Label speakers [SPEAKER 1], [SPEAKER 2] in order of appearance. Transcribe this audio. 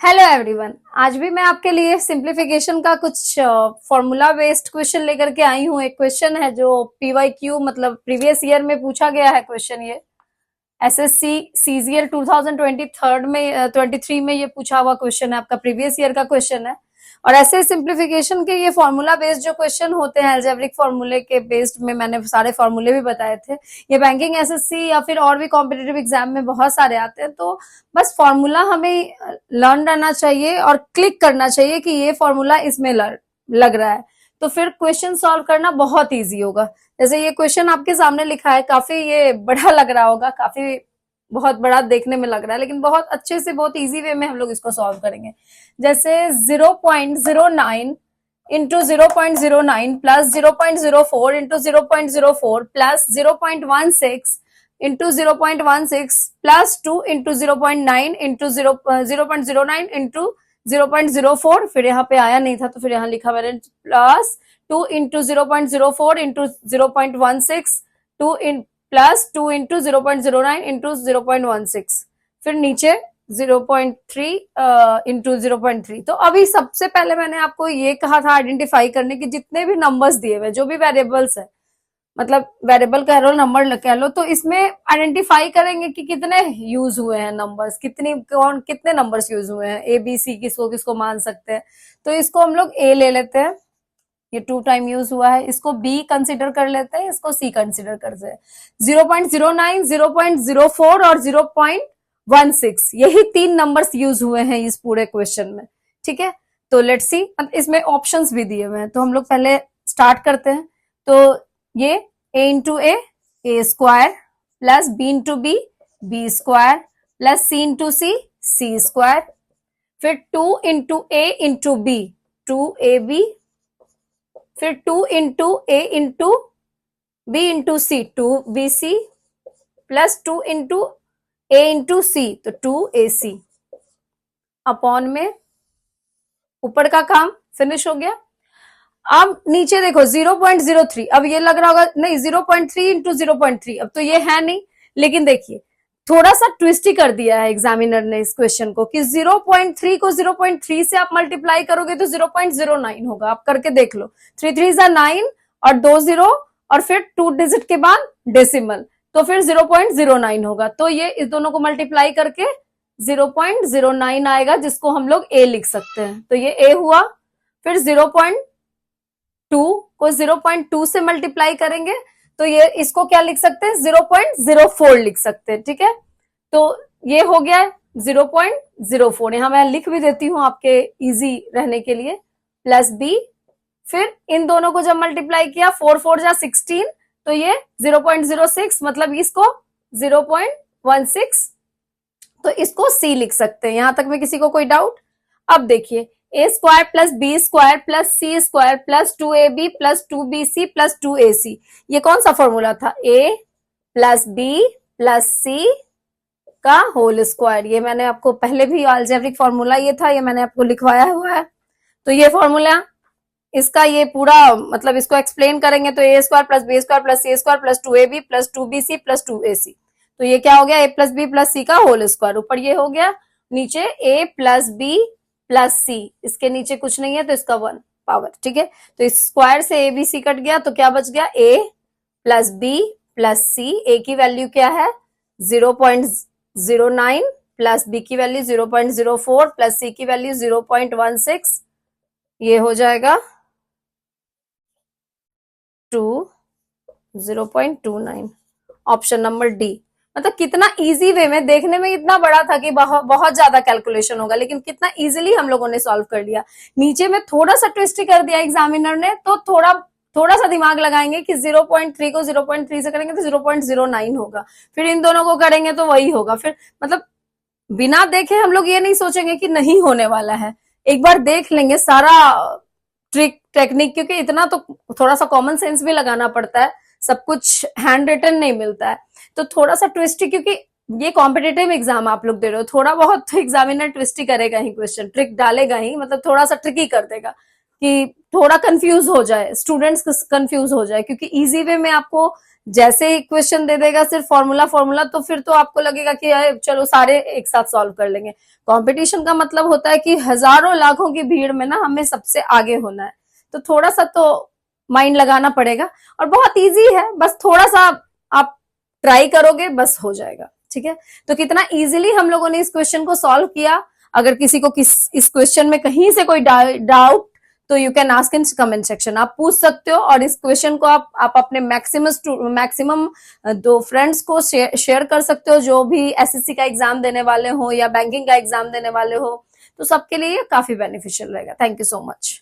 [SPEAKER 1] Hello everyone. आज भी मैं आपके लिए सिंप्लीफिकेशन का कुछ फॉर्मूला बेस्ड क्वेश्चन लेकर के आई हूँ। एक क्वेश्चन है जो पीवाईक्यू मतलब प्रीवियस ईयर में पूछा गया है क्वेश्चन। ये एसएससी सीजीएल 2023 में 23 में ये पूछा हुआ क्वेश्चन है, आपका प्रीवियस ईयर का क्वेश्चन है। और ऐसे सिंप्लीफिकेशन के ये फॉर्मूला बेस्ड जो क्वेश्चन होते हैं, अलजेब्रिक फॉर्मूले के बेस्ड में मैंने सारे फॉर्मूले भी बताए थे। ये बैंकिंग, एसएससी या फिर और भी कॉम्पिटेटिव एग्जाम में बहुत सारे आते हैं। तो बस फॉर्मूला हमें लर्न रहना चाहिए और क्लिक करना चाहिए कि ये फॉर्मूला इसमें लग रहा है, तो फिर क्वेश्चन सॉल्व करना बहुत ईजी होगा। जैसे ये क्वेश्चन आपके सामने लिखा है, काफी ये बड़ा लग रहा होगा, काफी बहुत बड़ा देखने में लग रहा है, लेकिन बहुत अच्छे से बहुत इजी वे में हम लोग इसको सॉल्व करेंगे। जैसे 0.09 into 0.09 plus 0.04 into 0.04 plus 0.16 into 0.16 plus 2 into 0.9 into 0.09 into 0.04, फिर यहाँ पे आया नहीं था तो फिर यहाँ लिखा मैंने plus 2 into 0.04 into 0.16 2 in plus 2 into 0.09 into 0.16, फिर नीचे 0.3 इंटू 0.3। तो अभी सबसे पहले मैंने आपको ये कहा था आइडेंटिफाई करने की, जितने भी नंबर्स दिए हुए जो भी वेरिएबल्स है, मतलब वेरिएबल कह लो नंबर कह लो, तो इसमें आइडेंटिफाई करेंगे कि कितने यूज हुए हैं नंबर्स, कितने नंबर्स यूज हुए हैं, ए बी सी किसको किसको मान सकते हैं। तो इसको हम लोग ए ले लेते हैं, ये 2 टाइम यूज हुआ है। इसको बी कंसिडर कर लेते हैं, इसको सी कंसिडर करते हैं। 0.09 0.04 और 0.16 यही 3 नंबर्स यूज हुए हैं इस पूरे क्वेश्चन में। ठीक है, तो लेट्स सी। इसमें ऑप्शंस भी दिए हुए हैं, तो हम लोग पहले स्टार्ट करते हैं। तो ये a into a square plus b into b square plus c into c square, फिर 2 into a into b 2ab, फिर 2 into a into b into c 2bc plus 2 into a into c तो 2ac upon में ऊपर का काम finish हो गया। अब नीचे देखो 0.03, अब ये लग रहा होगा नहीं 0.3 इंटू 0.3, अब तो ये है नहीं, लेकिन देखिए थोड़ा सा ट्विस्ट ही कर दिया है एग्जामिनर ने इस क्वेश्चन को कि 0.3 को 0.3 से आप मल्टीप्लाई करोगे तो 0.09 होगा। आप करके देख लो, 3 3 9 और 2 0 और फिर 2 डिजिट के बाद डेसिमल, तो फिर 0.09 होगा। तो ये इस दोनों को मल्टीप्लाई करके 0.09 आएगा, जिसको हम लोग ए लिख सकते हैं। तो ये ए हुआ। फिर 0.2 को 0.2 से मल्टीप्लाई करेंगे तो ये इसको क्या लिख सकते हैं, 0.04 लिख सकते हैं। ठीक है, तो ये हो गया 0.04, यहां मैं लिख भी देती हूं आपके इजी रहने के लिए, प्लस बी। फिर इन दोनों को जब मल्टीप्लाई किया 4 4 जा 16, तो ये 0.06, मतलब इसको 0.16, तो इसको सी लिख सकते हैं। यहां तक में किसी को कोई डाउट? अब देखिए A square plus B square plus C square plus 2ab plus 2bc plus 2ac, ये कौन सा फॉर्मूला था? A plus B plus C का होल स्क्वायर। ये मैंने आपको पहले भी अलजेब्रिक फॉर्मूला ये था, ये मैंने आपको लिखवाया हुआ है। तो ये फॉर्मूला, इसका ये पूरा मतलब इसको एक्सप्लेन करेंगे तो A square plus B square plus C square plus 2ab plus 2bc plus 2ac, तो ये क्या हो गया, A plus B plus C का होल स्क्वायर। ऊपर ये हो गया, नीचे A plus B plus C, इसके नीचे कुछ नहीं है तो इसका 1 पावर। ठीक है, तो इस स्क्वायर से ए बी सी कट गया तो क्या बच गया, ए प्लस बी प्लस सी। ए की वैल्यू क्या है 0.09 प्लस बी की वैल्यू 0.04 प्लस सी की वैल्यू 0.16, ये हो जाएगा 0.29, ऑप्शन नंबर डी। मतलब कितना इजी वे में, देखने में इतना बड़ा था कि बहुत ज्यादा कैलकुलेशन होगा, लेकिन कितना इजीली हम लोगों ने सॉल्व कर लिया। नीचे में थोड़ा सा ट्विस्ट ही कर दिया एग्जामिनर ने, तो थोड़ा सा दिमाग लगाएंगे कि 0.3 को 0.3 से करेंगे तो 0.09 होगा, फिर इन दोनों को करेंगे तो वही होगा। फिर मतलब बिना देखे हम लोग ये नहीं सोचेंगे कि नहीं होने वाला है, एक बार देख लेंगे सारा ट्रिक टेक्निक, क्योंकि इतना तो थोड़ा सा कॉमन सेंस भी लगाना पड़ता है, सब कुछ हैंड रिटन नहीं मिलता है। तो थोड़ा सा ट्विस्टी, क्योंकि ये कॉम्पिटेटिव एग्जाम आप लोग दे रहे हो, थोड़ा बहुत तो एग्जामिनर ट्विस्टी करेगा ही, क्वेश्चन ट्रिक डालेगा ही, मतलब थोड़ा सा ट्रिकी कर देगा कि थोड़ा कंफ्यूज हो जाए, स्टूडेंट्स कंफ्यूज हो जाए, क्योंकि इजी वे में आपको जैसे ही क्वेश्चन दे देगा सिर्फ फॉर्मूला फॉर्मूला, तो फिर तो आपको लगेगा कि यार चलो सारे एक साथ सॉल्व कर लेंगे। कंपटीशन का मतलब होता है कि हजारों लाखों की भीड़ में ना हमें सबसे आगे होना है, तो थोड़ा सा तो माइंड लगाना पड़ेगा। और बहुत इजी है, बस थोड़ा सा आप ट्राई करोगे बस हो जाएगा। ठीक है, तो कितना इजीली हम लोगों ने इस क्वेश्चन को सॉल्व किया। अगर किसी को इस क्वेश्चन में कहीं से कोई डाउट, तो you can ask in comment section, आप पूछ सकते हो। और इस क्वेश्चन को आप अपने मैक्सिमम 2 फ्रेंड्स को शेयर कर सकते हो, जो भी एसएससी का एग्जाम देने वाले हो या बैंकिंग का एग्जाम देने वाले हो, तो सबके लिए काफी बेनिफिशियल रहेगा। Thank you so much.